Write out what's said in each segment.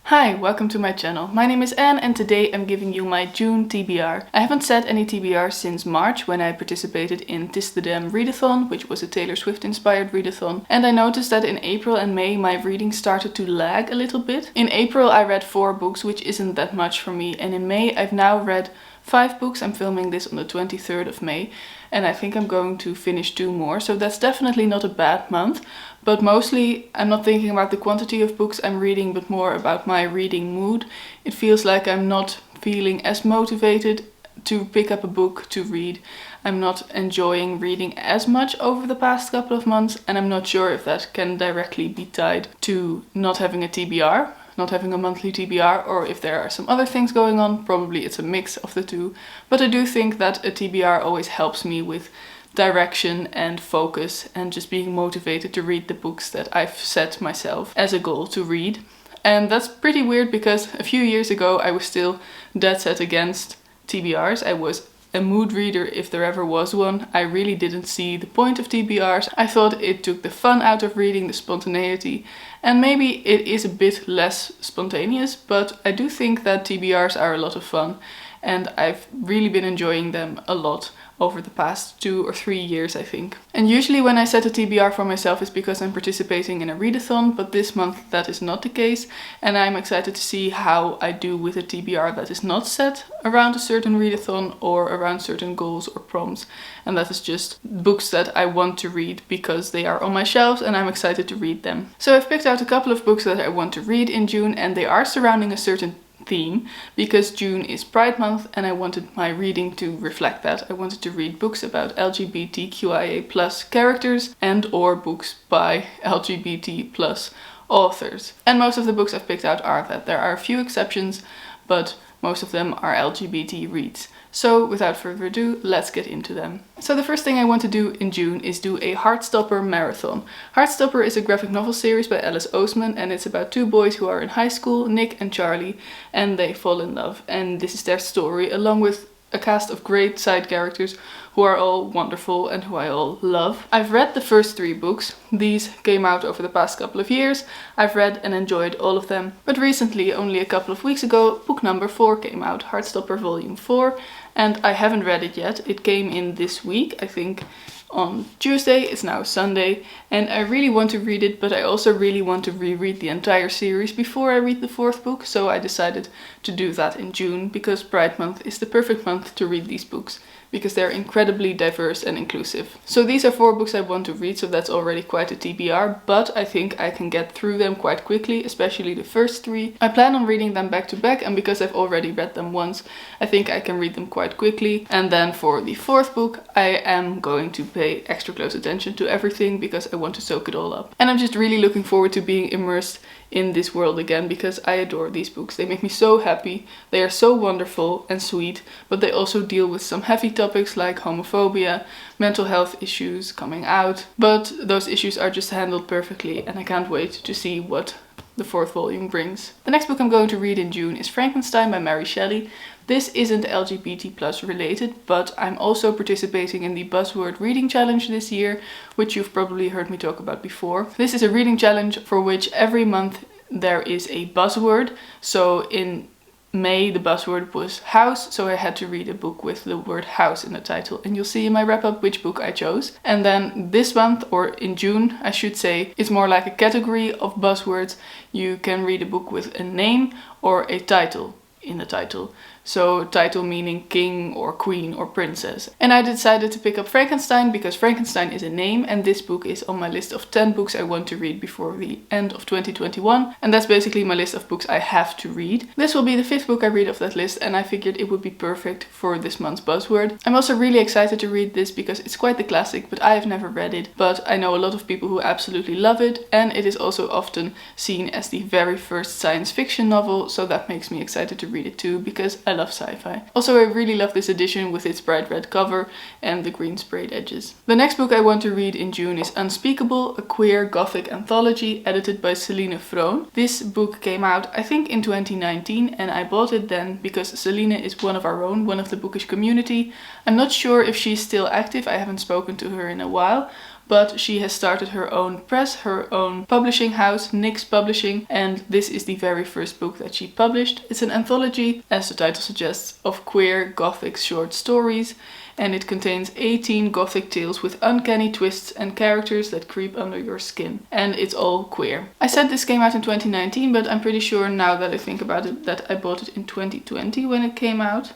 Hi, welcome to my channel. My name is Anne and today I'm giving you my June TBR. I haven't set any TBR since March when I participated in Tis the Damn Readathon, which was a Taylor Swift inspired readathon. And I noticed that in April and May my reading started to lag a little bit. In April I read 4 books, which isn't that much for me, and in May I've now read 5 books. I'm filming this on the 23rd of May and I think I'm going to finish 2 more, so that's definitely not a bad month. But mostly I'm not thinking about the quantity of books I'm reading, but more about my reading mood. It feels like I'm not feeling as motivated to pick up a book to read. I'm not enjoying reading as much over the past couple of months, and I'm not sure if that can directly be tied to not having a TBR, not having a monthly TBR, or if there are some other things going on. Probably it's a mix of the two. But I do think that a TBR always helps me with direction and focus and just being motivated to read the books that I've set myself as a goal to read. And that's pretty weird because a few years ago I was still dead set against TBRs. I was a mood reader if there ever was one. I really didn't see the point of TBRs. I thought it took the fun out of reading, the spontaneity, and maybe it is a bit less spontaneous, but I do think that TBRs are a lot of fun and I've really been enjoying them a lot over the past 2 or 3 years, I think. And usually when I set a TBR for myself it's because I'm participating in a readathon, but this month that is not the case, and I'm excited to see how I do with a TBR that is not set around a certain readathon or around certain goals or prompts, and that is just books that I want to read because they are on my shelves and I'm excited to read them. So I've picked out a couple of books that I want to read in June, and they are surrounding a certain theme because June is Pride Month and I wanted my reading to reflect that. I wanted to read books about LGBTQIA+ characters and or books by LGBT+ authors. And most of the books I've picked out are that. There are a few exceptions, but most of them are LGBT reads. So without further ado, let's get into them. So the first thing I want to do in June is do a Heartstopper Marathon. Heartstopper is a graphic novel series by Alice Oseman, and it's about 2 boys who are in high school, Nick and Charlie, and they fall in love. And this is their story, along with a cast of great side characters who are all wonderful and who I all love. I've read the first 3 books. These came out over the past couple of years. I've read and enjoyed all of them. But recently, only a couple of weeks ago, book number 4 came out, Heartstopper Volume 4, and I haven't read it yet. It came in this week, I think on Tuesday. It's now Sunday, and I really want to read it, but I also really want to reread the entire series before I read the 4th book, so I decided to do that in June because Pride Month is the perfect month to read these books because they're incredibly diverse and inclusive. So these are 4 books I want to read, so that's already quite a TBR, but I think I can get through them quite quickly, especially the first 3. I plan on reading them back to back, and because I've already read them once, I think I can read them quite quickly. And then for the 4th book, I am going to pay extra close attention to everything because I want to soak it all up. And I'm just really looking forward to being immersed in this world again because I adore these books. They make me so happy. They are so wonderful and sweet, but they also deal with some heavy topics like homophobia, mental health issues, coming out. But those issues are just handled perfectly, and I can't wait to see what the 4th volume brings. The next book I'm going to read in June is Frankenstein by Mary Shelley. This isn't LGBT+ related, but I'm also participating in the Buzzword Reading Challenge this year, which you've probably heard me talk about before. This is a reading challenge for which every month there is a buzzword. So in May the buzzword was house, so I had to read a book with the word house in the title, and you'll see in my wrap up which book I chose. And then this month, or in June I should say, it's more like a category of buzzwords. You can read a book with a name or a title in the title. So title meaning king or queen or princess. And I decided to pick up Frankenstein because Frankenstein is a name, and this book is on my list of 10 books I want to read before the end of 2021. And that's basically my list of books I have to read. This will be the 5th book I read of that list, and I figured it would be perfect for this month's buzzword. I'm also really excited to read this because it's quite the classic, but I have never read it. But I know a lot of people who absolutely love it, and it is also often seen as the very first science fiction novel, so that makes me excited to read it too because I love sci-fi. Also, I really love this edition with its bright red cover and the green sprayed edges. The next book I want to read in June is Unspeakable, a queer gothic anthology edited by Celine Vroon. This book came out I think in 2019, and I bought it then because Celine is one of our own, one of the bookish community. I'm not sure if she's still active, I haven't spoken to her in a while, but she has started her own press, her own publishing house, Nyx Publishing, and this is the very first book that she published. It's an anthology, as the title suggests, of queer gothic short stories, and it contains 18 gothic tales with uncanny twists and characters that creep under your skin. And it's all queer. I said this came out in 2019, but I'm pretty sure now that I think about it that I bought it in 2020 when it came out.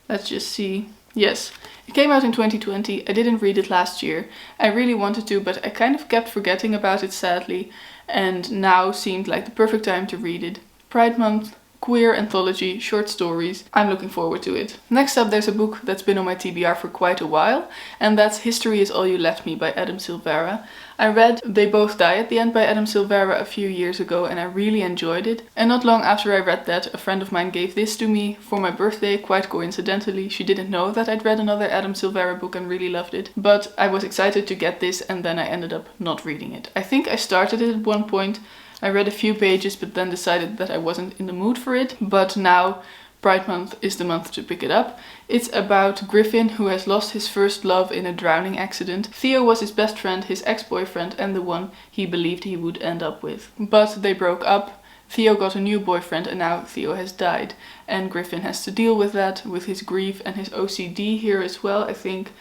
Let's just see. Yes, it came out in 2020. I didn't read it last year. I really wanted to, but I kind of kept forgetting about it sadly, and now seemed like the perfect time to read it. Pride Month, queer anthology, short stories. I'm looking forward to it. Next up, there's a book that's been on my TBR for quite a while, and that's History Is All You Left Me by Adam Silvera. I read They Both Die at the End by Adam Silvera a few years ago, and I really enjoyed it. And not long after I read that, a friend of mine gave this to me for my birthday, quite coincidentally. She didn't know that I'd read another Adam Silvera book and really loved it, but I was excited to get this, and then I ended up not reading it. I think I started it at one point. I read a few pages, but then decided that I wasn't in the mood for it. But now, Pride Month is the month to pick it up. It's about Griffin, who has lost his first love in a drowning accident. Theo was his best friend, his ex-boyfriend, and the one he believed he would end up with. But they broke up. Theo got a new boyfriend, and now Theo has died. And Griffin has to deal with that, with his grief and his OCD here as well, I think.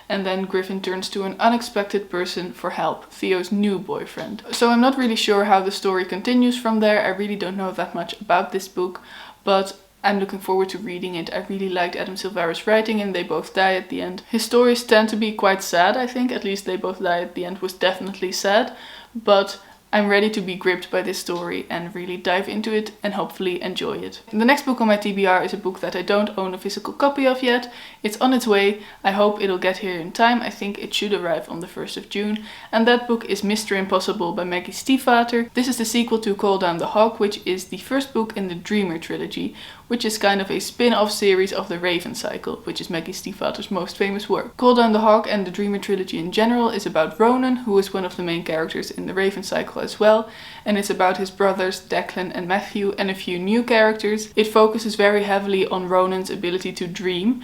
And then Griffin turns to an unexpected person for help, Theo's new boyfriend. So I'm not really sure how the story continues from there. I really don't know that much about this book, but I'm looking forward to reading it. I really liked Adam Silvera's writing, and They Both Die at the End. His stories tend to be quite sad, I think. At least They Both Die at the End was definitely sad, but I'm ready to be gripped by this story and really dive into it and hopefully enjoy it. The next book on my TBR is a book that I don't own a physical copy of yet. It's on its way. I hope it'll get here in time. I think it should arrive on the 1st of June. And that book is Mr. Impossible by Maggie Stiefvater. This is the sequel to Call Down the Hawk, which is the first book in the Dreamer trilogy, which is kind of a spin-off series of the Raven Cycle, which is Maggie Stiefvater's most famous work. Call Down the Hawk and the Dreamer trilogy in general is about Ronan, who is one of the main characters in the Raven Cycle as well, and it's about his brothers Declan and Matthew and a few new characters. It focuses very heavily on Ronan's ability to dream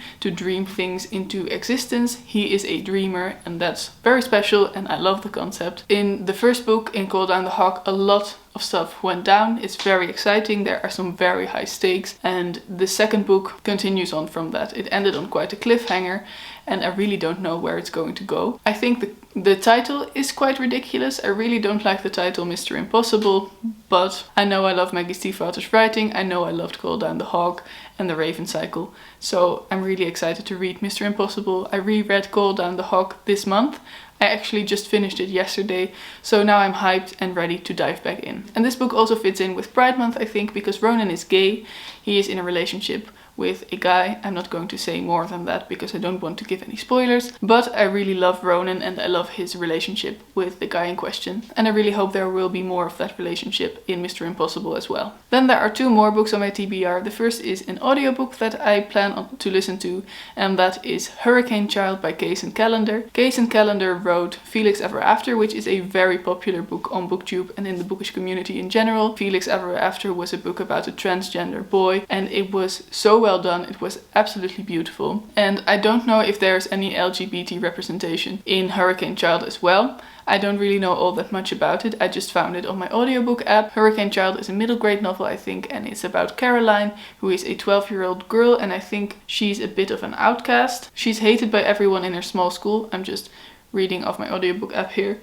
things into existence. He is a dreamer, and that's very special, and I love the concept. In the first book, in Call Down the Hawk, a lot of stuff went down. It's very exciting. There are some very high stakes, and the second book continues on from that. It ended on quite a cliffhanger, and I really don't know where it's going to go. I think the title is quite ridiculous. I really don't like the title Mr. Impossible, but I know I love Maggie Stiefvater's writing. I know I loved Call Down the Hawk and the Raven Cycle, so I'm really excited to read Mr. Impossible. I reread Call Down the Hawk this month. I actually just finished it yesterday, so now I'm hyped and ready to dive back in. And this book also fits in with Pride Month, I think, because Ronan is gay. He is in a relationship with a guy. I'm not going to say more than that because I don't want to give any spoilers, but I really love Ronan and I love his relationship with the guy in question, and I really hope there will be more of that relationship in Mr. Impossible as well. Then there are two more books on my TBR. The first is an audiobook that I plan to listen to, and that is Hurricane Child by Case and Callender. Case and Callender wrote Felix Ever After, which is a very popular book on BookTube and in the bookish community in general. Felix Ever After was a book about a transgender boy, and it was so well done. It was absolutely beautiful. And I don't know if there's any LGBT representation in Hurricane Child as well. I don't really know all that much about it. I just found it on my audiobook app. Hurricane Child is a middle grade novel, I think, and it's about Caroline, who is a 12-year-old girl, and I think she's a bit of an outcast. She's hated by everyone in her small school. I'm just reading off my audiobook app here.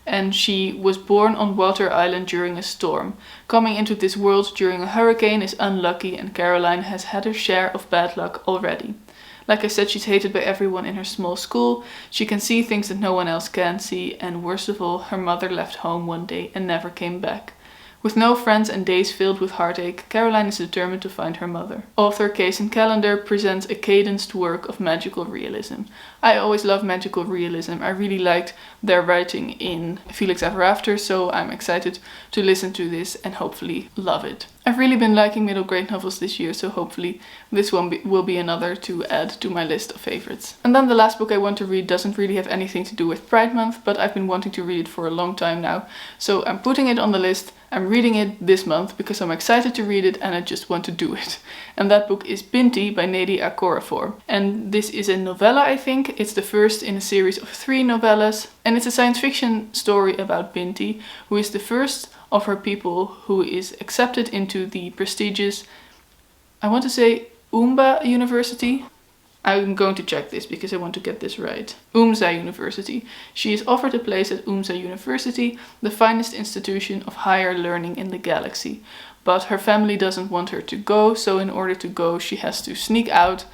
And she was born on Walter Island during a storm. Coming into this world during a hurricane is unlucky, and Caroline has had her share of bad luck already. Like I said, she's hated by everyone in her small school. She can see things that no one else can see, and worst of all, her mother left home one day and never came back. With no friends and days filled with heartache, Caroline is determined to find her mother. Author Case and Callender presents a cadenced work of magical realism. I always love magical realism. I really liked their writing in Felix Ever After, so I'm excited to listen to this and hopefully love it. I've really been liking middle grade novels this year, so hopefully this one will be another to add to my list of favorites. And then the last book I want to read doesn't really have anything to do with Pride Month, but I've been wanting to read it for a long time now. So I'm putting it on the list. I'm reading it this month because I'm excited to read it and I just want to do it. And that book is Binti by Nedi Akorafor. And this is a novella, I think. It's the first in a series of 3 novellas. And it's a science fiction story about Binti, who is the first of her people who is accepted into the prestigious, I want to say Umba University. I'm going to check this because I want to get this right. Umza University. She is offered a place at Umza University, the finest institution of higher learning in the galaxy. But her family doesn't want her to go, so in order to go she has to sneak out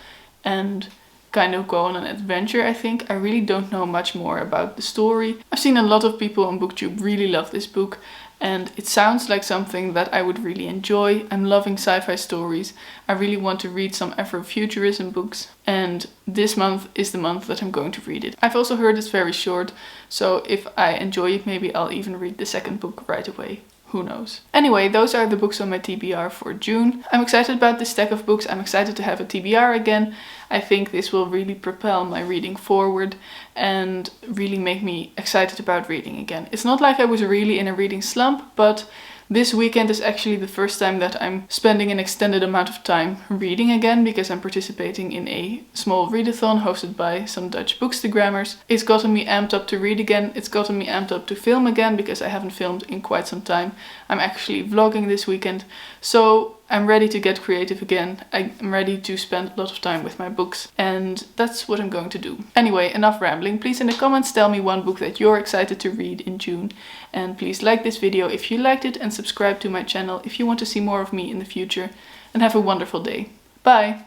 and kind of go on an adventure, I think. I really don't know much more about the story. I've seen a lot of people on BookTube really love this book, and it sounds like something that I would really enjoy. I'm loving sci-fi stories. I really want to read some Afrofuturism books, and this month is the month that I'm going to read it. I've also heard it's very short, so if I enjoy it, maybe I'll even read the second book right away. Who knows? Anyway, those are the books on my TBR for June. I'm excited about this stack of books. I'm excited to have a TBR again. I think this will really propel my reading forward and really make me excited about reading again. It's not like I was really in a reading slump, but this weekend is actually the first time that I'm spending an extended amount of time reading again, because I'm participating in a small readathon hosted by some Dutch bookstagrammers. It's gotten me amped up to read again. It's gotten me amped up to film again, because I haven't filmed in quite some time. I'm actually vlogging this weekend, so I'm ready to get creative again. I'm ready to spend a lot of time with my books, and that's what I'm going to do. Anyway, enough rambling. Please in the comments tell me one book that you're excited to read in June, and please like this video if you liked it and subscribe to my channel if you want to see more of me in the future, and have a wonderful day. Bye!